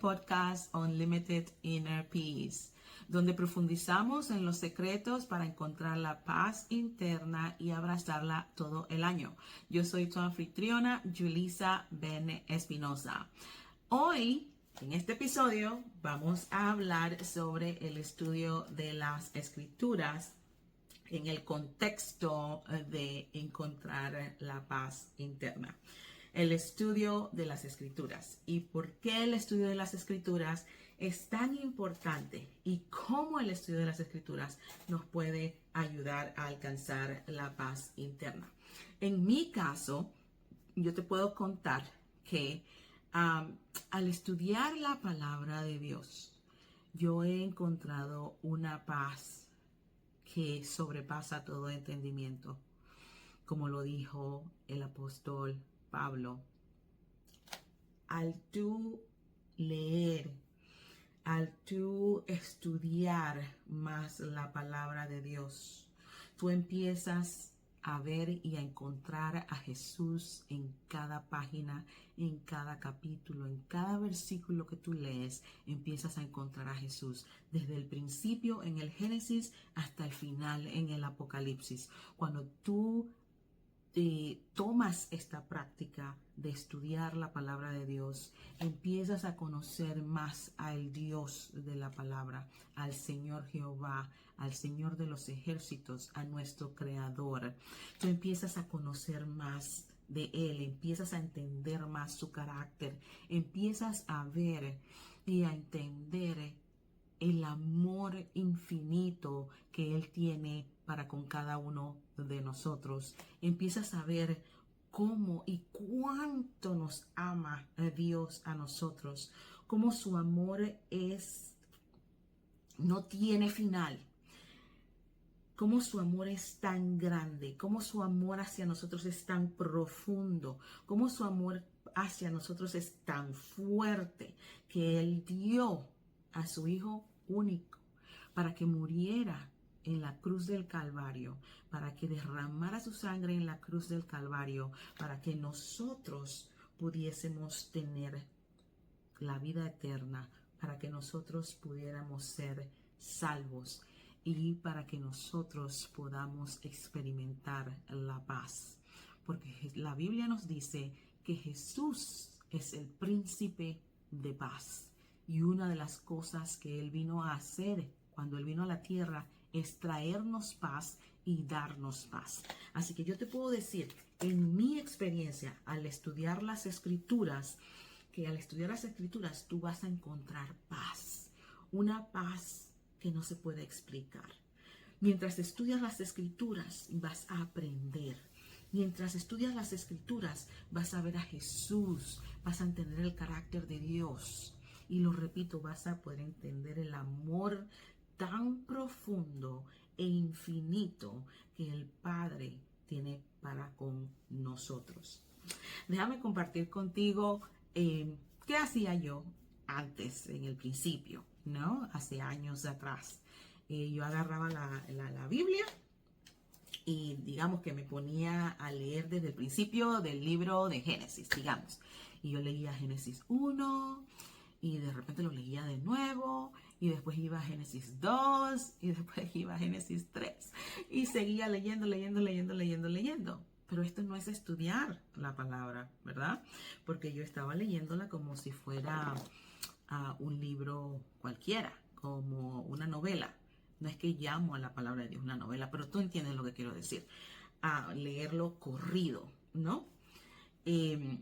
podcast Unlimited Inner Peace, donde profundizamos en los secretos para encontrar la paz interna y abrazarla todo el año. Yo soy tu anfitriona, Julissa Ben Espinosa. Hoy, en este episodio, vamos a hablar sobre el estudio de las escrituras en el contexto de encontrar la paz interna. El estudio de las escrituras. ¿Y por qué el estudio de las escrituras es tan importante? Y cómo el estudio de las escrituras nos puede ayudar a alcanzar la paz interna. En mi caso, yo te puedo contar que al estudiar la palabra de Dios, yo he encontrado una paz que sobrepasa todo entendimiento. Como lo dijo el apóstol Pablo, al tú leer, al tú estudiar más la palabra de Dios, tú empiezas a ver y a encontrar a Jesús en cada página, en cada capítulo, en cada versículo que tú lees, empiezas a encontrar a Jesús desde el principio en el Génesis hasta el final en el Apocalipsis. Cuando tú tomas esta práctica de estudiar la palabra de Dios, empiezas a conocer más al Dios de la palabra, al Señor Jehová, al Señor de los ejércitos, a nuestro Creador. Tú empiezas a conocer más de Él, empiezas a entender más su carácter, empiezas a ver y a entender el amor infinito que Él tiene para con cada uno de nosotros. Empiezas a ver cómo y cuánto nos ama Dios a nosotros, cómo su amor no tiene final, cómo su amor es tan grande, cómo su amor hacia nosotros es tan profundo, cómo su amor hacia nosotros es tan fuerte, que Él dio a su Hijo único para que muriera en la cruz del Calvario, para que derramara su sangre en la cruz del Calvario, para que nosotros pudiésemos tener la vida eterna, para que nosotros pudiéramos ser salvos y para que nosotros podamos experimentar la paz. Porque la Biblia nos dice que Jesús es el príncipe de paz. Y una de las cosas que Él vino a hacer cuando Él vino a la tierra es traernos paz y darnos paz. Así que yo te puedo decir, en mi experiencia, al estudiar las escrituras, que al estudiar las escrituras tú vas a encontrar paz. Una paz que no se puede explicar. Mientras estudias las escrituras vas a aprender. Mientras estudias las escrituras vas a ver a Jesús, vas a entender el carácter de Dios. Y lo repito, vas a poder entender el amor tan profundo e infinito que el Padre tiene para con nosotros. Déjame compartir contigo qué hacía yo antes, en el principio, ¿no? Hace años atrás. Yo agarraba la Biblia y digamos que me ponía a leer desde el principio del libro de Génesis, digamos. Y yo leía Génesis 1 y de repente lo leía de nuevo y después iba a Génesis 2 y después iba a Génesis 3 y seguía leyendo. Pero esto no es estudiar la palabra, ¿verdad? Porque yo estaba leyéndola como si fuera un libro cualquiera, como una novela. No es que llamo a la palabra de Dios una novela, pero tú entiendes lo que quiero decir. A leerlo corrido, ¿no? Y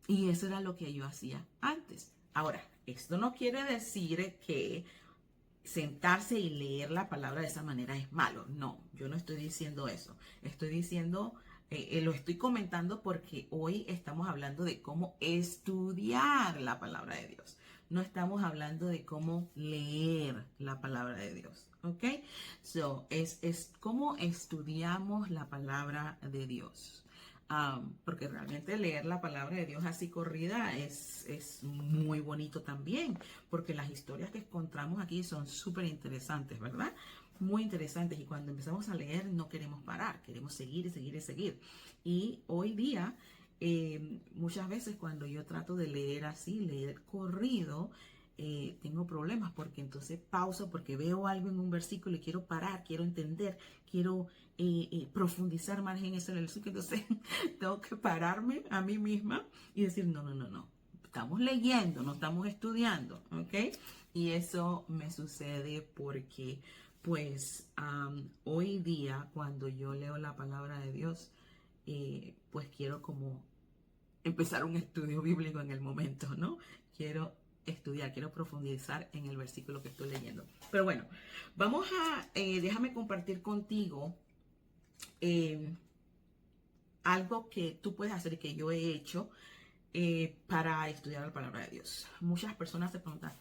eso era lo que yo hacía antes. Ahora, esto no quiere decir que sentarse y leer la palabra de esa manera es malo. No, yo no estoy diciendo eso. Estoy diciendo, lo estoy comentando porque hoy estamos hablando de cómo estudiar la palabra de Dios. No estamos hablando de cómo leer la palabra de Dios. ¿Ok? So, es cómo estudiamos la palabra de Dios. Porque realmente leer la palabra de Dios así corrida es muy bonito también, porque las historias que encontramos aquí son súper interesantes, ¿verdad? Muy interesantes, y cuando empezamos a leer no queremos parar, queremos seguir y seguir y seguir. Y hoy día muchas veces cuando yo trato de leer así, leer corrido, tengo problemas porque entonces pauso porque veo algo en un versículo y quiero parar, quiero entender, quiero profundizar más en ese versículo. Entonces tengo que pararme a mí misma y decir, no, no, no, no. Estamos leyendo, no estamos estudiando, ¿ok? Y eso me sucede porque, pues, hoy día, cuando yo leo la palabra de Dios, pues quiero como empezar un estudio bíblico en el momento, ¿no? Quiero estudiar, quiero profundizar en el versículo que estoy leyendo. Pero bueno, vamos a, déjame compartir contigo algo que tú puedes hacer y que yo he hecho para estudiar la palabra de Dios. Muchas personas se preguntan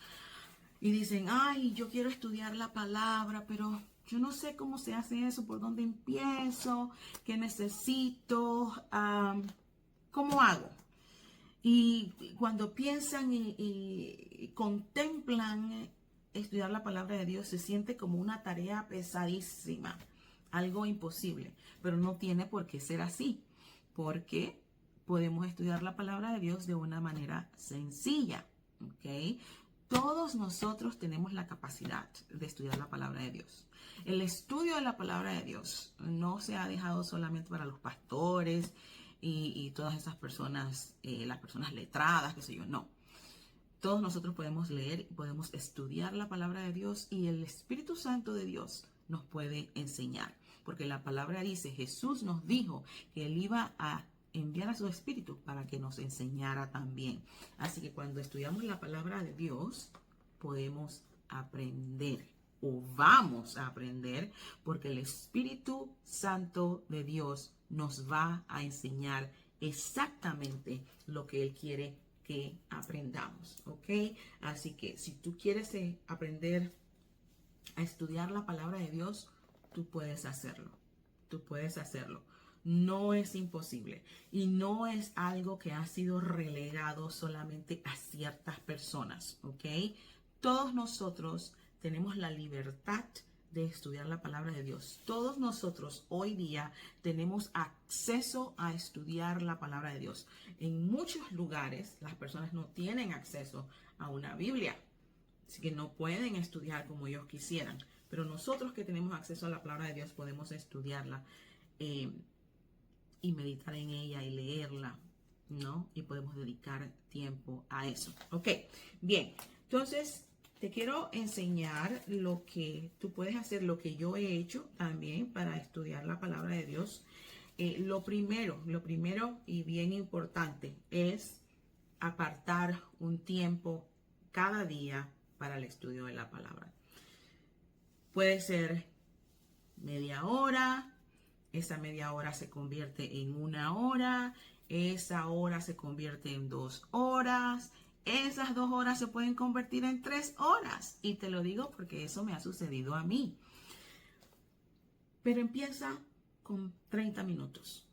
y dicen, ay, yo quiero estudiar la palabra, pero yo no sé cómo se hace eso, por dónde empiezo, qué necesito, cómo hago. Y cuando piensan y contemplan estudiar la palabra de Dios, se siente como una tarea pesadísima, algo imposible, pero no tiene por qué ser así, porque podemos estudiar la palabra de Dios de una manera sencilla, ¿ok? Todos nosotros tenemos la capacidad de estudiar la palabra de Dios. El estudio de la palabra de Dios no se ha dejado solamente para los pastores y todas esas personas, las personas letradas, qué sé yo, no. Todos nosotros podemos leer, podemos estudiar la palabra de Dios y el Espíritu Santo de Dios nos puede enseñar. Porque la palabra dice, Jesús nos dijo que Él iba a enviar a su Espíritu para que nos enseñara también. Así que cuando estudiamos la palabra de Dios, podemos aprender o vamos a aprender porque el Espíritu Santo de Dios nos va a enseñar exactamente lo que Él quiere que aprendamos, ¿ok? Así que si tú quieres aprender a estudiar la palabra de Dios, tú puedes hacerlo. Tú puedes hacerlo. No es imposible y no es algo que ha sido relegado solamente a ciertas personas, ¿ok? Todos nosotros tenemos la libertad de estudiar la palabra de Dios. Todos nosotros hoy día tenemos acceso a estudiar la palabra de Dios. En muchos lugares las personas no tienen acceso a una Biblia, así que no pueden estudiar como ellos quisieran. Pero nosotros que tenemos acceso a la palabra de Dios podemos estudiarla y meditar en ella y leerla, ¿no? Y podemos dedicar tiempo a eso. Ok, bien. Entonces, te quiero enseñar lo que tú puedes hacer, lo que yo he hecho también para estudiar la palabra de Dios. Lo primero y bien importante es apartar un tiempo cada día para el estudio de la palabra. Puede ser media hora, esa media hora se convierte en una hora, esa hora se convierte en 2 horas, esas 2 horas se pueden convertir en 3 horas. Y te lo digo porque eso me ha sucedido a mí. Pero empieza con 30 minutos.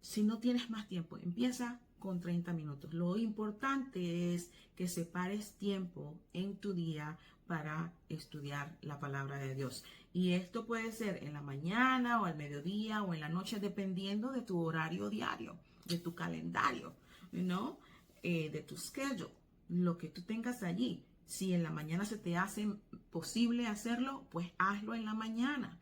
Si no tienes más tiempo, empieza con 30 minutos. Lo importante es que separes tiempo en tu día para estudiar la palabra de Dios. Y esto puede ser en la mañana o al mediodía o en la noche, dependiendo de tu horario diario, de tu calendario, ¿no? De tu schedule, lo que tú tengas allí. Si en la mañana se te hace posible hacerlo, pues hazlo en la mañana.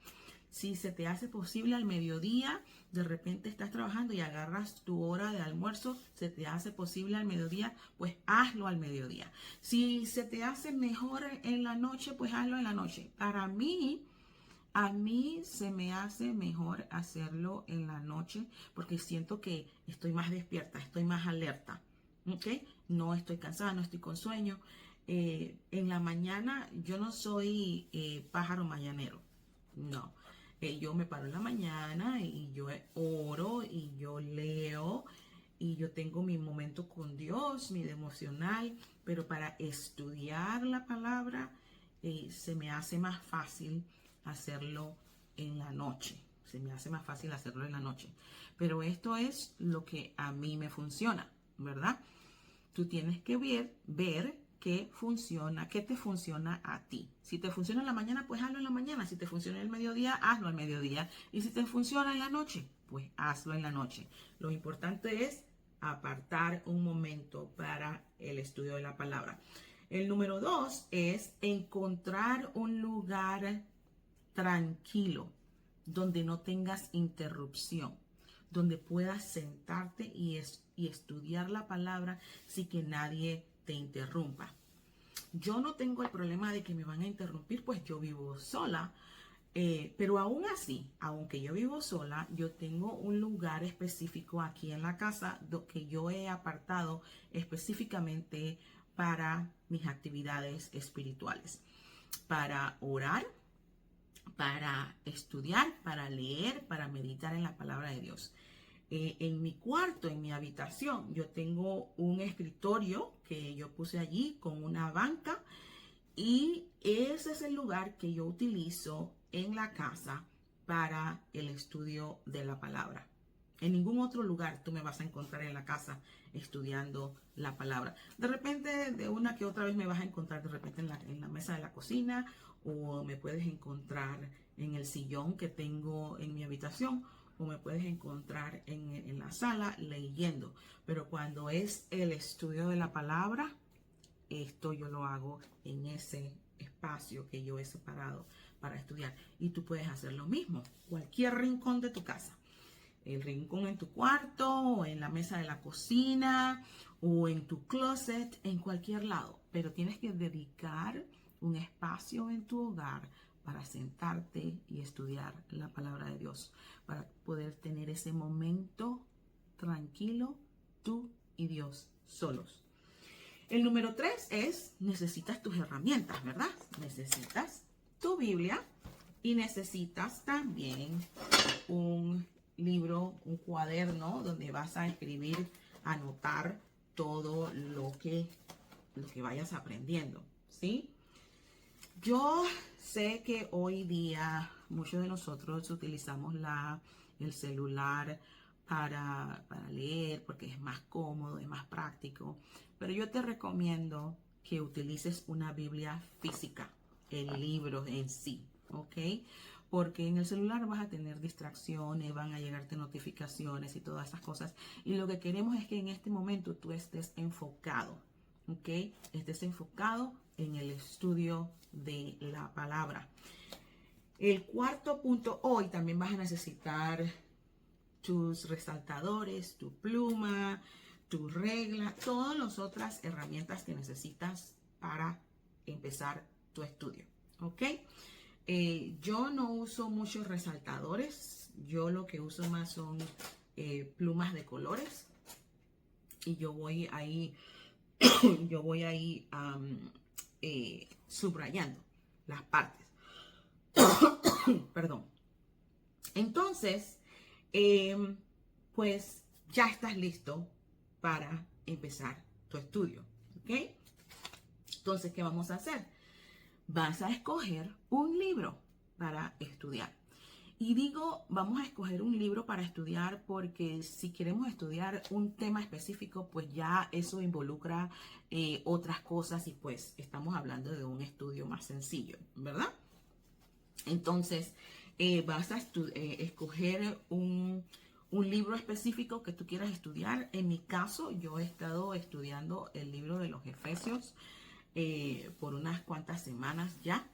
Si se te hace posible al mediodía, de repente estás trabajando y agarras tu hora de almuerzo, se te hace posible al mediodía, pues hazlo al mediodía. Si se te hace mejor en la noche, pues hazlo en la noche. A mí se me hace mejor hacerlo en la noche porque siento que estoy más despierta, estoy más alerta, ¿ok? No estoy cansada, no estoy con sueño. En la mañana yo no soy pájaro mañanero, no. Yo me paro en la mañana y yo oro y yo leo y yo tengo mi momento con Dios, mi devocional, pero para estudiar la palabra se me hace más fácil hacerlo en la noche. Se me hace más fácil hacerlo en la noche. Pero esto es lo que a mí me funciona, ¿verdad? Tú tienes que ver qué funciona, qué te funciona a ti. Si te funciona en la mañana, pues hazlo en la mañana. Si te funciona en el mediodía, hazlo al mediodía. Y si te funciona en la noche, pues hazlo en la noche. Lo importante es apartar un momento para el estudio de la palabra. El número 2 es encontrar un lugar tranquilo, donde no tengas interrupción, donde puedas sentarte y estudiar la palabra sin que nadie te interrumpa. Yo no tengo el problema de que me van a interrumpir, pues yo vivo sola, pero aún así, aunque yo vivo sola, yo tengo un lugar específico aquí en la casa que yo he apartado específicamente para mis actividades espirituales, para orar, para estudiar, para leer, para meditar en la palabra de Dios. En mi cuarto, en mi habitación, yo tengo un escritorio que yo puse allí con una banca y ese es el lugar que yo utilizo en la casa para el estudio de la palabra. En ningún otro lugar tú me vas a encontrar en la casa estudiando la palabra. De repente, de una que otra vez me vas a encontrar de repente en la mesa de la cocina, o me puedes encontrar en el sillón que tengo en mi habitación, o me puedes encontrar en la sala leyendo. Pero cuando es el estudio de la palabra, esto yo lo hago en ese espacio que yo he separado para estudiar. Y tú puedes hacer lo mismo, cualquier rincón de tu casa. El rincón en tu cuarto, o en la mesa de la cocina, o en tu closet, en cualquier lado. Pero tienes que dedicar un espacio en tu hogar para sentarte y estudiar la palabra de Dios, para poder tener ese momento tranquilo, tú y Dios solos. El número 3 es, necesitas tus herramientas, ¿verdad? Necesitas tu Biblia y necesitas también un libro, un cuaderno donde vas a escribir, anotar todo lo que vayas aprendiendo, ¿sí? Yo sé que hoy día muchos de nosotros utilizamos el celular para leer porque es más cómodo, es más práctico, pero yo te recomiendo que utilices una Biblia física, el libro en sí, ¿ok? Porque en el celular vas a tener distracciones, van a llegarte notificaciones y todas esas cosas, y lo que queremos es que en este momento tú estés enfocado, ¿ok? Estés enfocado en el estudio de la palabra. El cuarto punto, hoy también vas a necesitar tus resaltadores, tu pluma, tu regla, todas las otras herramientas que necesitas para empezar tu estudio, ¿ok? Yo no uso muchos resaltadores, yo lo que uso más son plumas de colores, y yo voy ahí subrayando las partes. Perdón. Entonces, pues ya estás listo para empezar tu estudio, ¿ok? Entonces, ¿qué vamos a hacer? Vas a escoger un libro para estudiar. Y digo, vamos a escoger un libro para estudiar porque si queremos estudiar un tema específico, pues ya eso involucra otras cosas, y pues estamos hablando de un estudio más sencillo, ¿verdad? Entonces, vas a escoger un libro específico que tú quieras estudiar. En mi caso, yo he estado estudiando el libro de los Efesios por unas cuantas semanas ya.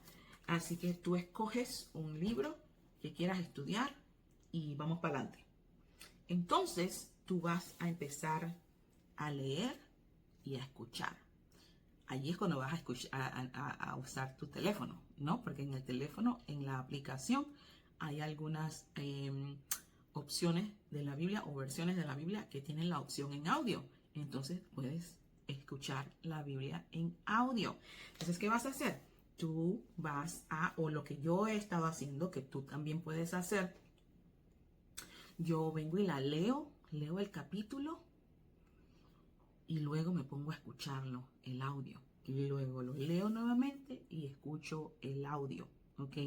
Así que tú escoges un libro que quieras estudiar y vamos para adelante. Entonces, tú vas a empezar a leer y a escuchar. Allí es cuando vas a, a usar tu teléfono, ¿no? Porque en el teléfono, en la aplicación, hay algunas opciones de la Biblia o versiones de la Biblia que tienen la opción en audio. Entonces puedes escuchar la Biblia en audio. Entonces, ¿qué vas a hacer? Tú vas o lo que yo he estado haciendo, que tú también puedes hacer, yo vengo y la leo el capítulo, y luego me pongo a escucharlo, el audio. Y luego lo leo nuevamente y escucho el audio, ¿ok?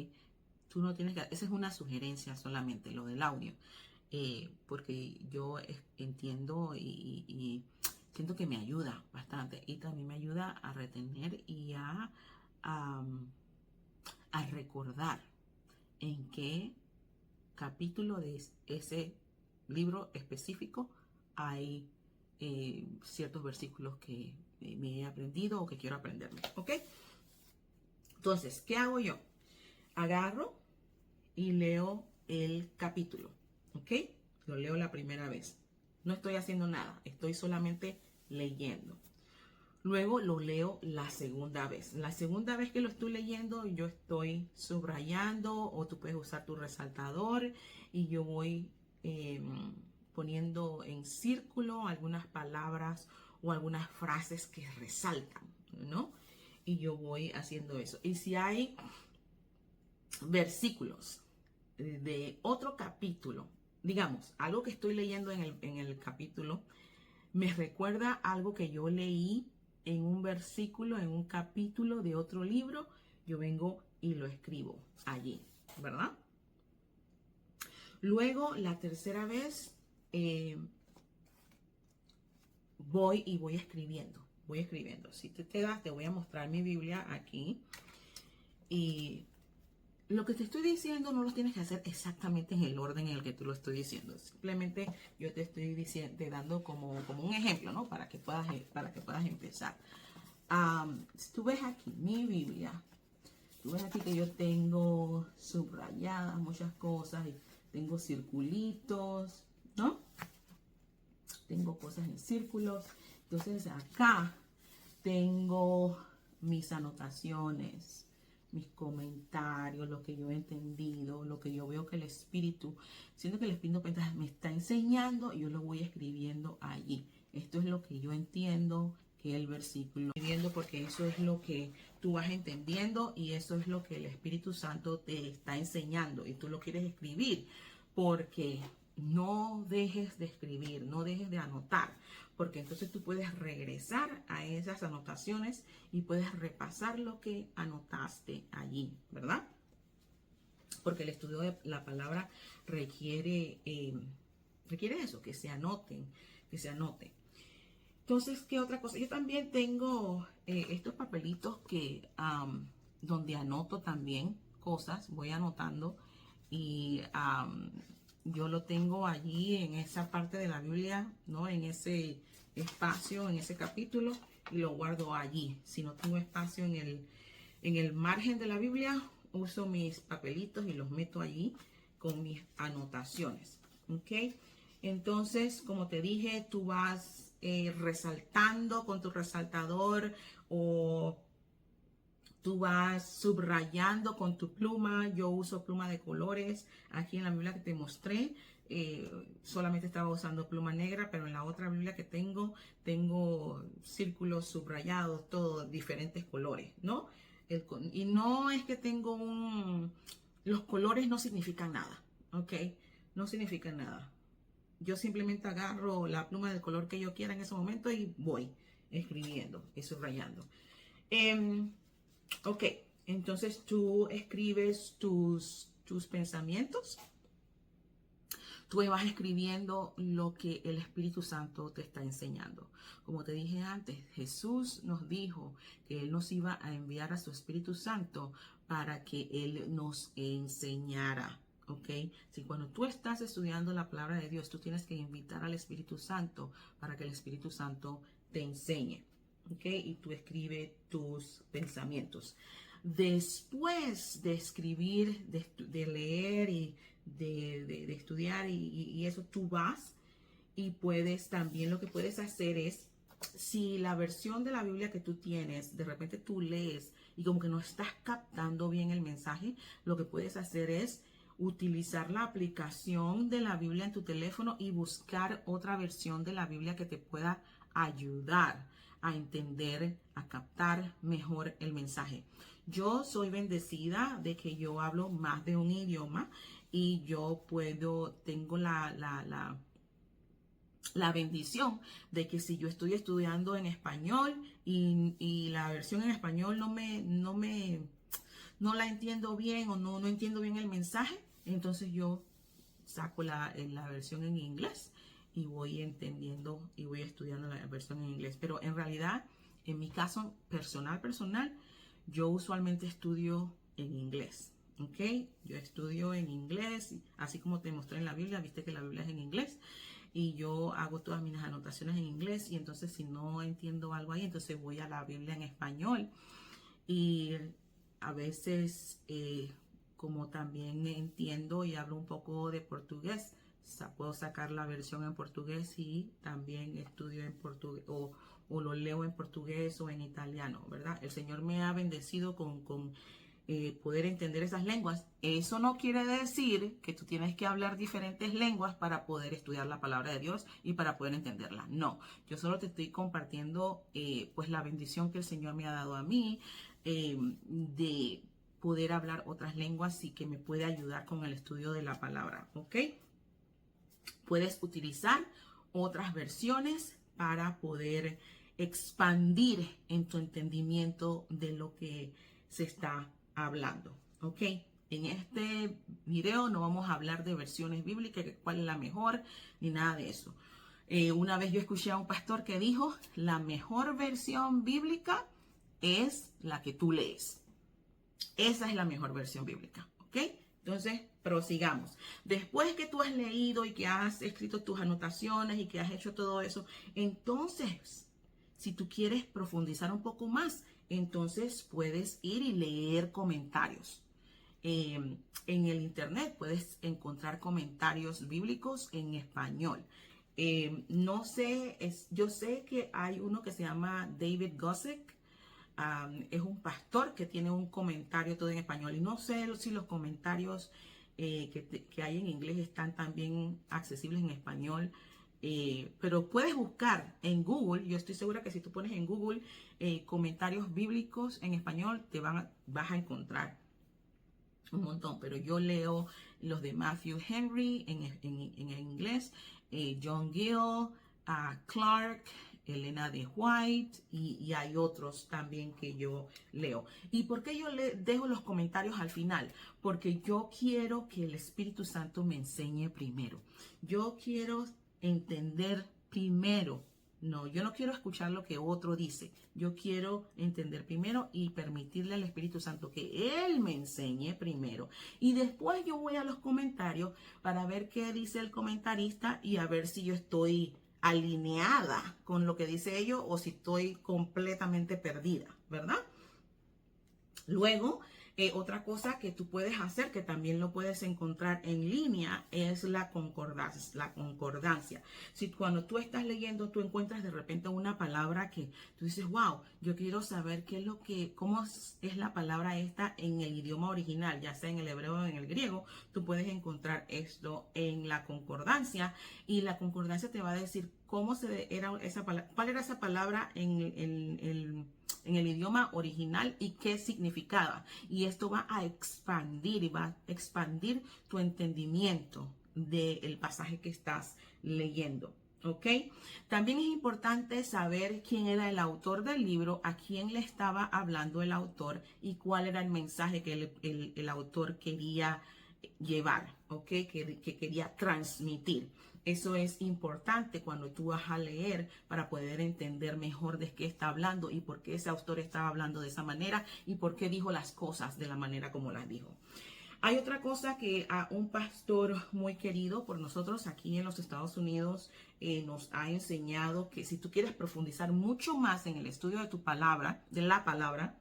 Tú no tienes que... Esa es una sugerencia solamente, lo del audio. Porque yo entiendo y siento que me ayuda bastante. Y también me ayuda a retener y a recordar en qué capítulo de ese libro específico hay ciertos versículos que me he aprendido o que quiero aprenderme, ¿ok? Entonces, ¿qué hago yo? Agarro y leo el capítulo, ¿ok? Lo leo la primera vez. No estoy haciendo nada, estoy solamente leyendo. Luego lo leo la segunda vez. La segunda vez que lo estoy leyendo, yo estoy subrayando o tú puedes usar tu resaltador y yo voy poniendo en círculo algunas palabras o algunas frases que resaltan, ¿no? Y yo voy haciendo eso. Y si hay versículos de otro capítulo, digamos, algo que estoy leyendo en el capítulo, me recuerda algo que yo leí en un versículo, en un capítulo de otro libro, yo vengo y lo escribo allí, ¿verdad? Luego, la tercera vez, voy escribiendo. Voy escribiendo. Si te das, te voy a mostrar mi Biblia aquí. Y lo que te estoy diciendo no lo tienes que hacer exactamente en el orden en el que tú lo estoy diciendo. Simplemente yo te estoy diciendo, te dando como un ejemplo, ¿no? Para que puedas empezar. Si tú ves aquí mi Biblia, tú ves aquí que yo tengo subrayadas muchas cosas y tengo circulitos, ¿no? Tengo cosas en círculos. Entonces acá tengo mis anotaciones, mis comentarios, lo que yo he entendido, lo que yo veo que el Espíritu, siento que el Espíritu me está enseñando y yo lo voy escribiendo allí. Esto es lo que yo entiendo que el versículo escribiendo, porque eso es lo que tú vas entendiendo y eso es lo que el Espíritu Santo te está enseñando y tú lo quieres escribir, porque no dejes de escribir, no dejes de anotar, porque entonces tú puedes regresar a esas anotaciones y puedes repasar lo que anotaste allí, ¿verdad? Porque el estudio de la palabra requiere eso, que se anoten, que se anote. Entonces, ¿qué otra cosa? Yo también tengo estos papelitos que donde anoto también cosas, voy anotando y yo lo tengo allí en esa parte de la Biblia, ¿no? En ese espacio, en ese capítulo, y lo guardo allí. Si no tengo espacio en el margen de la Biblia, uso mis papelitos y los meto allí con mis anotaciones, ¿ok? Entonces, como te dije, tú vas resaltando con tu resaltador o tú vas subrayando con tu pluma. Yo uso pluma de colores. Aquí en la Biblia que te mostré, solamente estaba usando pluma negra, pero en la otra Biblia que tengo círculos subrayados, todos diferentes colores, ¿no? Y no es que tengo los colores no significan nada, ¿ok? No significan nada. Yo simplemente agarro la pluma del color que yo quiera en ese momento y voy escribiendo y subrayando. Ok, entonces tú escribes tus pensamientos. Tú vas escribiendo lo que el Espíritu Santo te está enseñando. Como te dije antes, Jesús nos dijo que Él nos iba a enviar a su Espíritu Santo para que Él nos enseñara. ¿Ok? Si cuando tú estás estudiando la palabra de Dios, tú tienes que invitar al Espíritu Santo para que el Espíritu Santo te enseñe. ¿Ok? Y tú escribes tus pensamientos. Después de escribir, de leer y de estudiar y eso, tú vas y puedes también, lo que puedes hacer es, si la versión de la Biblia que tú tienes, de repente tú lees y como que no estás captando bien el mensaje, lo que puedes hacer es utilizar la aplicación de la Biblia en tu teléfono y buscar otra versión de la Biblia que te pueda ayudar a entender, a captar mejor el mensaje. Yo soy bendecida de que yo hablo más de un idioma y yo tengo la bendición de que si yo estoy estudiando en español y la versión en español no la entiendo bien o no entiendo bien el mensaje, entonces yo saco la versión en inglés y voy entendiendo y voy estudiando la versión en inglés. Pero en realidad, en mi caso personal, yo usualmente estudio en inglés. ¿Ok? Yo estudio en inglés, así como te mostré en la Biblia, viste que la Biblia es en inglés. y yo hago todas mis anotaciones en inglés y entonces si no entiendo algo ahí, entonces voy a la Biblia en español y a veces como también entiendo y hablo un poco de portugués, puedo sacar la versión en portugués y también estudio en portugués o lo leo en portugués o en italiano, ¿verdad? El Señor me ha bendecido con poder entender esas lenguas. Eso no quiere decir que tú tienes que hablar diferentes lenguas para poder estudiar la palabra de Dios y para poder entenderla. No, yo solo te estoy compartiendo pues la bendición que el Señor me ha dado a mí de poder hablar otras lenguas y que me puede ayudar con el estudio de la palabra, ¿ok? Puedes utilizar otras versiones para poder expandir en tu entendimiento de lo que se está hablando, ¿ok? En este video no vamos a hablar de versiones bíblicas, cuál es la mejor, ni nada de eso. Una vez yo escuché a un pastor que dijo, la mejor versión bíblica es la que tú lees. Esa es la mejor versión bíblica, ¿ok? Entonces, prosigamos. Después que tú has leído y que has escrito tus anotaciones y que has hecho todo eso, entonces, si tú quieres profundizar un poco más, entonces puedes ir y leer comentarios. En el internet puedes encontrar comentarios bíblicos en español. No sé, yo sé que hay uno que se llama David Guzik. Es un pastor que tiene un comentario todo en español y no sé si los comentarios que hay en inglés están también accesibles en español, pero puedes buscar en Google. Yo estoy segura que si tú pones en Google comentarios bíblicos en español vas a encontrar un montón, pero yo leo los de Matthew Henry en inglés, John Gill, Clark, Elena de White y hay otros también que yo leo. ¿Y por qué yo le dejo los comentarios al final? Porque yo quiero que el Espíritu Santo me enseñe primero. Yo quiero entender primero. No, yo no quiero escuchar lo que otro dice. Yo quiero entender primero y permitirle al Espíritu Santo que Él me enseñe primero. Y después yo voy a los comentarios para ver qué dice el comentarista y a ver si yo estoy alineada con lo que dice ellos o si estoy completamente perdida, ¿verdad? Luego, otra cosa que tú puedes hacer, que también lo puedes encontrar en línea, es la concordancia. Si cuando tú estás leyendo, tú encuentras de repente una palabra que tú dices, wow, yo quiero saber cómo es la palabra esta en el idioma original, ya sea en el hebreo o en el griego, tú puedes encontrar esto en la concordancia y la concordancia te va a decir era esa palabra, cuál era esa palabra en el idioma original y qué significaba. Y esto va a expandir tu entendimiento del pasaje que estás leyendo. ¿Ok? También es importante saber quién era el autor del libro, a quién le estaba hablando el autor y cuál era el mensaje que el autor quería llevar, ¿ok? Que quería transmitir. Eso es importante cuando tú vas a leer para poder entender mejor de qué está hablando y por qué ese autor estaba hablando de esa manera y por qué dijo las cosas de la manera como las dijo. Hay otra cosa que a un pastor muy querido por nosotros aquí en los Estados Unidos nos ha enseñado que si tú quieres profundizar mucho más en el estudio de la palabra,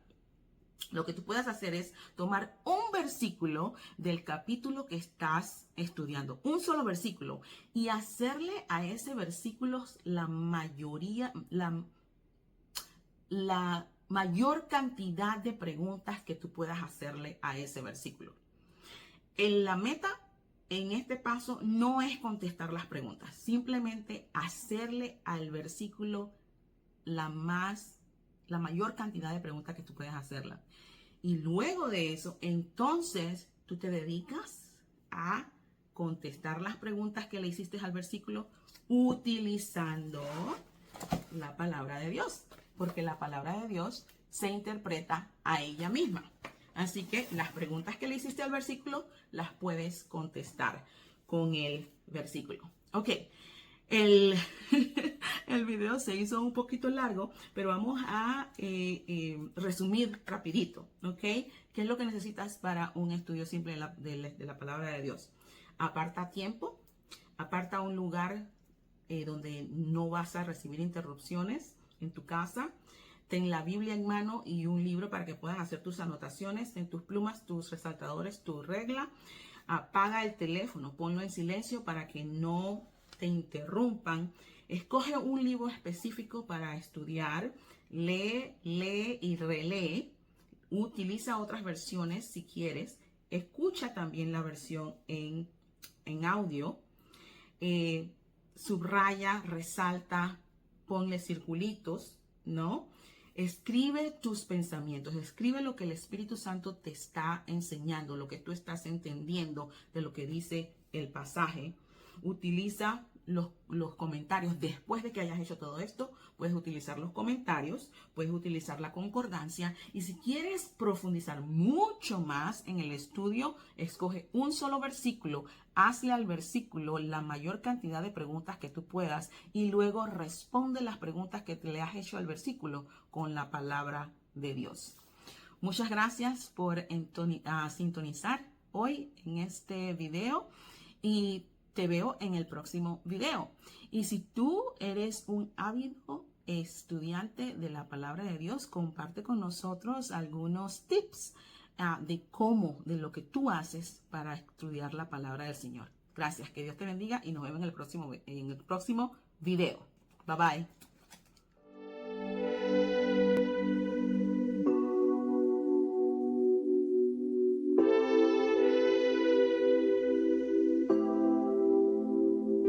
lo que tú puedes hacer es tomar un versículo del capítulo que estás estudiando, un solo versículo, y hacerle a ese versículo la mayor cantidad de preguntas que tú puedas hacerle a ese versículo. La meta en este paso no es contestar las preguntas, simplemente hacerle al versículo la mayor cantidad de preguntas que tú puedes hacerle. Y luego de eso, entonces tú te dedicas a contestar las preguntas que le hiciste al versículo utilizando la palabra de Dios, porque la palabra de Dios se interpreta a ella misma. Así que las preguntas que le hiciste al versículo las puedes contestar con el versículo. Ok. El video se hizo un poquito largo, pero vamos a resumir rapidito, ¿ok? ¿Qué es lo que necesitas para un estudio simple de la palabra de Dios? Aparta tiempo, aparta un lugar donde no vas a recibir interrupciones en tu casa. Ten la Biblia en mano y un libro para que puedas hacer tus anotaciones, en tus plumas, tus resaltadores, tu regla. Apaga el teléfono, ponlo en silencio para que no te interrumpan. Escoge un libro específico para estudiar. Lee y relee. Utiliza otras versiones si quieres. Escucha también la versión en audio. Subraya, resalta, ponle circulitos, ¿no? Escribe tus pensamientos, escribe lo que el Espíritu Santo te está enseñando, lo que tú estás entendiendo de lo que dice el pasaje. Utiliza los comentarios. Después de que hayas hecho todo esto, puedes utilizar los comentarios, puedes utilizar la concordancia. Y si quieres profundizar mucho más en el estudio, escoge un solo versículo, hazle al versículo la mayor cantidad de preguntas que tú puedas y luego responde las preguntas que te le has hecho al versículo con la palabra de Dios. Muchas gracias por sintonizar hoy en este video y te veo en el próximo video. Y si tú eres un ávido estudiante de la palabra de Dios, comparte con nosotros algunos tips de lo que tú haces para estudiar la palabra del Señor. Gracias, que Dios te bendiga y nos vemos en el próximo video. Bye bye.